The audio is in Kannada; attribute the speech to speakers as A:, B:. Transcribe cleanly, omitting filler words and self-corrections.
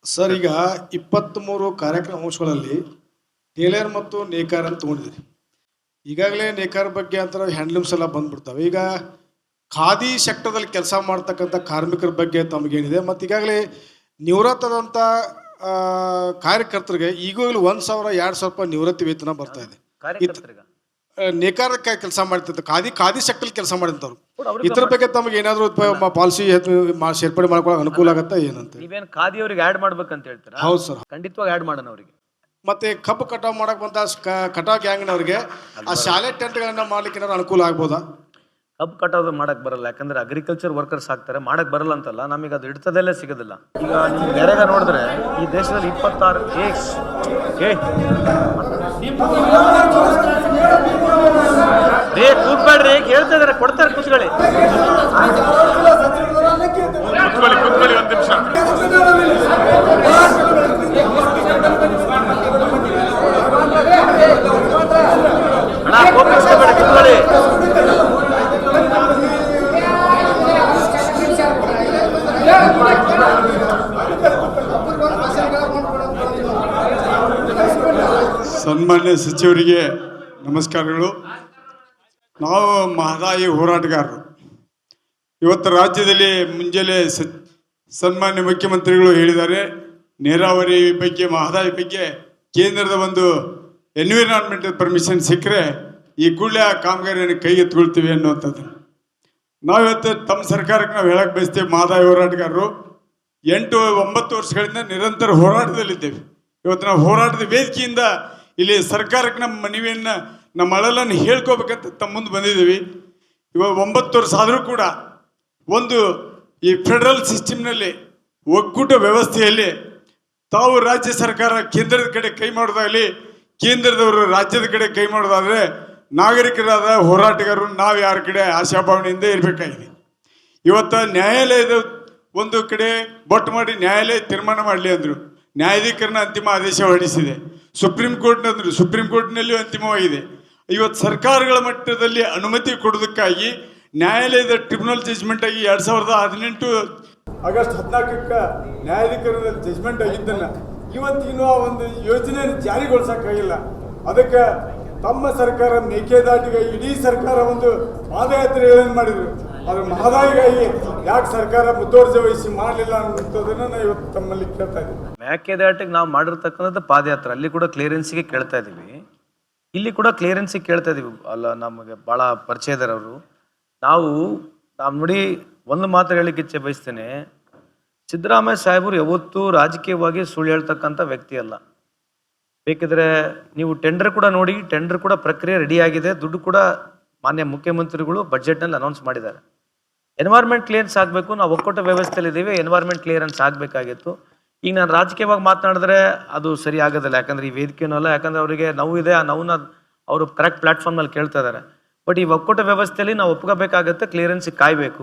A: ಸರ್, ಈಗ 23 ಕಾರ್ಯಕ್ರಮ ಅಂಶಗಳಲ್ಲಿ ಟೇಲರ್ ಮತ್ತು ನೇಕಾರ ಅಂತ ತೊಗೊಂಡಿದ್ದೀರಿ. ಈಗಾಗಲೇ ನೇಕಾರ ಬಗ್ಗೆ ಅಂತ ಹ್ಯಾಂಡ್ಲೂಮ್ಸ್ ಎಲ್ಲ ಬಂದ್ಬಿಡ್ತವೆ. ಈಗ ಖಾದಿ ಸೆಕ್ಟರ್ದಲ್ಲಿ ಕೆಲಸ ಮಾಡ್ತಕ್ಕಂಥ ಕಾರ್ಮಿಕರ ಬಗ್ಗೆ ತಮಗೇನಿದೆ, ಮತ್ತು ಈಗಾಗಲೇ ನಿವೃತ್ತದಂಥ ಕಾರ್ಯಕರ್ತರಿಗೆ ಈಗಾಗಲೇ 1,000-2,000 ರೂಪಾಯಿ ನಿವೃತ್ತಿ ವೇತನ ಬರ್ತಾ ಇದೆ. ನೇಕಾರ ಕೆಲಸ ಮಾಡ್ತಿರ್ತಾರೆ, ಖಾದಿ ಸೆಕ್ಟರ್ ಕೆಲಸ ಮಾಡಿದಂಥವ್ರು. ಇದ್ರ ಬಗ್ಗೆ ತಮಗೆ ಏನಾದರೂ ಪಾಲಿಸಿ ಸೇರ್ಪಡೆ ಮಾಡ್ಕೊಳ್ಳೋಕೆ ಅನುಕೂಲ ಆಗುತ್ತಾ ಏನಂತ?
B: ನೀವೇನು ಖಾದಿ ಅವ್ರಿಗೆ ಆ್ಯಡ್ ಮಾಡ್ಬೇಕಂತ ಹೇಳ್ತೀರಾ?
A: ಹೌದು ಸರ್,
B: ಖಂಡಿತವಾಗಿ ಆ್ಯಡ್ ಮಾಡೋಣ ಅವರಿಗೆ.
A: ಮತ್ತೆ ಕಬ್ಬು ಕಟಾವ್ ಮಾಡಕ್ ಬಂದ ಕಟಾವ್ ಗ್ಯಾಂಗ್ನವ್ರಿಗೆ ಆ ಶಾಲೆ ಟೆಂಟ್ಗಳನ್ನ ಮಾಡ್ಲಿಕ್ಕೆ ಏನಾದ್ರು ಅನುಕೂಲ ಆಗ್ಬೋದಾ?
B: ಕಬ್ಬು ಕಟಾವ್ ಮಾಡಕ್ ಬರಲ್ಲ, ಯಾಕಂದ್ರೆ ಅಗ್ರಿಕಲ್ಚರ್ ವರ್ಕರ್ಸ್ ಆಗ್ತಾರೆ, ಮಾಡಕ್ ಬರಲ್ಲ ಅಂತಲ್ಲ, ನಮಗೆ ಅದು ಹಿಡಿತದಲ್ಲೇ ಸಿಗೋದಿಲ್ಲ. ಈಗ ನೀವು ನೆರೆಗ ನೋಡಿದ್ರೆ ಈ ದೇಶದಲ್ಲಿ 26 ಕೂತ್ಬೇಡ್ರಿ, ಕೇಳ್ತಾ ಇದಾರೆ, ಕೊಡ್ತಾರೆ, ಕೂತ್ಕೊಳ್ಳಿ ಕೂತ್ಕೊಳ್ಳಿ ಒಂದು ನಿಮಿಷ. ಅಣ್ಣ ಕೋಪಿಸ್ಕೋಬೇಡ, ಕೂತ್ಕೊಳ್ಳಿ.
C: ಸನ್ಮಾನ್ಯ ಸಚಿವರಿಗೆ ನಮಸ್ಕಾರಗಳು. ನಾವು ಮಹದಾಯಿ ಹೋರಾಟಗಾರರು. ಇವತ್ತು ರಾಜ್ಯದಲ್ಲಿ ಮುಂಜಾನೆ ಸನ್ಮಾನ್ಯ ಮುಖ್ಯಮಂತ್ರಿಗಳು ಹೇಳಿದ್ದಾರೆ, ನೀರಾವರಿ ಬಗ್ಗೆ, ಮಹದಾಯಿ ಬಗ್ಗೆ ಕೇಂದ್ರದ ಒಂದು ಎನ್ವಿರಾನ್ಮೆಂಟಲ್ ಪರ್ಮಿಷನ್ ಸಿಕ್ಕರೆ ಈ ಕೂಡಲೇ ಆ ಕಾಮಗಾರಿಯನ್ನು ಕೈಗೆತ್ಕೊಳ್ತೀವಿ ಅನ್ನುವಂಥದ್ದು. ನಾವಿವತ್ತು ತಮ್ಮ ಸರ್ಕಾರಕ್ಕೆ ನಾವು ಹೇಳಕ್ಕೆ ಬಯಸ್ತೇವೆ, ಮಹದಾಯಿ ಹೋರಾಟಗಾರರು 8-9 ವರ್ಷಗಳಿಂದ ನಿರಂತರ ಹೋರಾಟದಲ್ಲಿದ್ದೇವೆ. ಇವತ್ತು ನಾವು ಹೋರಾಟದ ವೇದಿಕೆಯಿಂದ ಇಲ್ಲಿ ಸರ್ಕಾರಕ್ಕೆ ನಮ್ಮ ಮನವಿಯನ್ನು, ನಮ್ಮ ಅಳಲನ್ನು ಹೇಳ್ಕೋಬೇಕಂತ ತಮ್ಮ ಮುಂದೆ ಬಂದಿದ್ದೀವಿ. ಇವಾಗ 9 ವರ್ಷ ಆದರೂ ಕೂಡ ಒಂದು ಈ ಫೆಡರಲ್ ಸಿಸ್ಟಮ್ನಲ್ಲಿ, ಒಕ್ಕೂಟ ವ್ಯವಸ್ಥೆಯಲ್ಲಿ ತಾವು ರಾಜ್ಯ ಸರ್ಕಾರ ಕೇಂದ್ರದ ಕಡೆ ಕೈ ಮಾಡೋದಾಗಲಿ, ಕೇಂದ್ರದವರು ರಾಜ್ಯದ ಕಡೆ ಕೈ ಮಾಡೋದಾದರೆ ನಾಗರಿಕರಾದ ಹೋರಾಟಗಾರರು ನಾವು ಯಾರ ಕಡೆ ಆಶಾಭಾವನೆಯಿಂದ ಇರಬೇಕಾಗಿದೆ. ಇವತ್ತು ನ್ಯಾಯಾಲಯದ ಒಂದು ಕಡೆ ಬೊಟ್ಟು ಮಾಡಿ ನ್ಯಾಯಾಲಯ ತೀರ್ಮಾನ ಮಾಡಲಿ ಅಂದರು, ನ್ಯಾಯಾಧೀಕರಣ ಅಂತಿಮ ಆದೇಶ ಹೊರಡಿಸಿದೆ. ಸುಪ್ರೀಂ ಕೋರ್ಟ್ ಅಂದರು, ಸುಪ್ರೀಂ ಕೋರ್ಟ್ನಲ್ಲಿಯೂ ಅಂತಿಮವಾಗಿದೆ. ಇವತ್ತು ಸರ್ಕಾರಗಳ ಮಟ್ಟದಲ್ಲಿ ಅನುಮತಿ ಕೊಡೋದಕ್ಕಾಗಿ ನ್ಯಾಯಾಲಯದ ಟ್ರಿಬ್ಯುನಲ್ ಜಜ್ಮೆಂಟ್ ಆಗಿ 2018 ಆಗಸ್ಟ್ 14ಕ್ಕೆ ನ್ಯಾಯಾಧೀಕರಣದಲ್ಲಿ ಜಜ್ಮೆಂಟ್ ಆಗಿದ್ದನ್ನು ಇವತ್ತಿನ ಒಂದು ಯೋಜನೆ ಜಾರಿಗೊಳಿಸೋಕ್ಕಾಗಿಲ್ಲ. ಅದಕ್ಕೆ ತಮ್ಮ ಸರ್ಕಾರ ಮೇಕೆದಾಟಿಗಾಗಿ ಇಡೀ ಸರ್ಕಾರ ಒಂದು ಪಾದಯಾತ್ರೆಗಳನ್ನು ಮಾಡಿದರು. ಆದರೆ ಮಹದಾಯಿಗಾಗಿ ಯಾಕೆ ಸರ್ಕಾರ ಮುತುವರ್ಜಿ ವಹಿಸಿ ಮಾಡಲಿಲ್ಲ ಅನ್ನೋದನ್ನು ನಾವು ಇವತ್ತು ತಮ್ಮಲ್ಲಿ ಕೇಳ್ತಾ ಇದ್ದೀವಿ.
B: ಮೇಕೆದಾಟಿಗೆ ನಾವು ಮಾಡಿರ್ತಕ್ಕಂಥದ್ದು ಪಾದಯಾತ್ರೆ, ಅಲ್ಲಿ ಕೂಡ ಕ್ಲಿಯರೆನ್ಸಿಗೆ ಕೇಳ್ತಾ ಇದ್ದೀವಿ, ಇಲ್ಲಿ ಕೂಡ ಕ್ಲಿಯರೆನ್ಸಿಗೆ ಕೇಳ್ತಾ ಇದ್ದೀವಿ. ಅಲ್ಲ, ನಮಗೆ ಭಾಳ ಪರಿಚಯದವರು. ನಾವು ನೋಡಿ, ಒಂದು ಮಾತು ಹೇಳಿಕ್ಕೆ ಇಚ್ಛೆ ಬಯಸ್ತೇನೆ, ಸಿದ್ದರಾಮಯ್ಯ ಸಾಹೇಬರು ಯಾವತ್ತೂ ರಾಜಕೀಯವಾಗಿ ಸುಳ್ಳು ಹೇಳ್ತಕ್ಕಂಥ ವ್ಯಕ್ತಿ ಅಲ್ಲ. ಬೇಕಿದ್ರೆ ನೀವು ಟೆಂಡರ್ ಕೂಡ ನೋಡಿ, ಟೆಂಡರ್ ಕೂಡ ಪ್ರಕ್ರಿಯೆ ರೆಡಿ ಆಗಿದೆ, ದುಡ್ಡು ಕೂಡ ಮಾನ್ಯ ಮುಖ್ಯಮಂತ್ರಿಗಳು ಬಜೆಟ್ನಲ್ಲಿ ಅನೌನ್ಸ್ ಮಾಡಿದ್ದಾರೆ. ಎನ್ವೈರ್ಮೆಂಟ್ ಕ್ಲಿಯರೆನ್ಸ್ ಆಗಬೇಕು, ನಾವು ಒಕ್ಕೂಟ ವ್ಯವಸ್ಥೆಯಲ್ಲಿ ಇದ್ದೀವಿ, ಎನ್ವೈರ್ಮೆಂಟ್ ಕ್ಲಿಯರೆನ್ಸ್ ಆಗಬೇಕಾಗಿತ್ತು. ಈಗ ನಾನು ರಾಜಕೀಯವಾಗಿ ಮಾತನಾಡಿದ್ರೆ ಅದು ಸರಿ ಆಗೋದಿಲ್ಲ, ಯಾಕಂದರೆ ಈ ವೇದಿಕೆಯೂ ಅಲ್ಲ, ಯಾಕಂದರೆ ಅವರಿಗೆ ನೋವಿದೆ, ಆ ನೋವನ್ನ ಅವರು ಕರೆಕ್ಟ್ ಪ್ಲಾಟ್ಫಾರ್ಮ್ನಲ್ಲಿ ಕೇಳ್ತಾ ಇದ್ದಾರೆ. ಬಟ್ ಈ ಒಕ್ಕೂಟ ವ್ಯವಸ್ಥೆಯಲ್ಲಿ ನಾವು ಒಪ್ಕೋಬೇಕಾಗತ್ತೆ, ಕ್ಲಿಯರೆನ್ಸಿಗೆ ಕಾಯಬೇಕು.